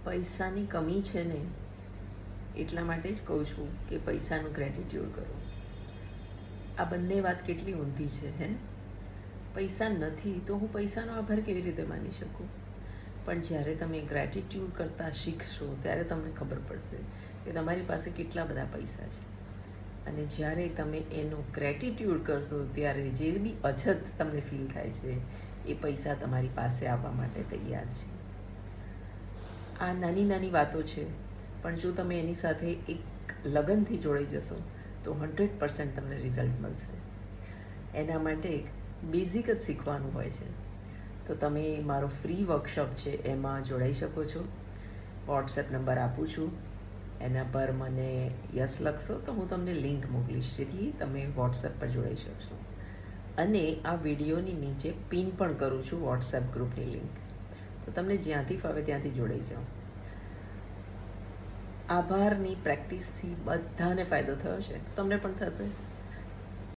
પૈસાની કમી છે ને, એટલા માટે જ કહું છું કે પૈસાનું ગ્રેટિટ્યૂડ કરો. આ બંને વાત કેટલી ઊંધી છે, હે ને? પૈસા નથી તો હું પૈસાનો આભાર કેવી રીતે માની શકું? પણ જ્યારે તમે ગ્રેટિટ્યૂડ કરતાં શીખશો ત્યારે તમને ખબર પડશે કે તમારી પાસે કેટલા બધા પૈસા છે. અને જ્યારે તમે એનો ગ્રેટિટ્યૂડ કરશો ત્યારે જે બી અછત તમને ફીલ થાય છે એ પૈસા તમારી પાસે આવવા માટે તૈયાર છે. આ નાની નાની વાતો છે, પણ જો તમે એની સાથે એક લગનથી જોડાઈ જશો તો 100% તમને રિઝલ્ટ મળશે. એના માટે એક બેઝિક જ શીખવાનું હોય છે. તો તમે મારો ફ્રી વર્કશોપ છે એમાં જોડાઈ શકો છો. વોટ્સએપ નંબર આપું છું, એના પર મને યસ લખશો તો હું તમને લિંક મોકલીશ, જેથી તમે વોટ્સએપ પર જોડાઈ શકશો. અને આ વિડીયોની નીચે પિન પણ કરું છું વોટ્સએપ ગ્રુપની લિંક, તો તમને જ્યાંથી ફાવે ત્યાંથી જોડાઈ જાઓ. આભારની પ્રેક્ટિસથી બધાને ફાયદો થયો છે, તમને પણ થશે.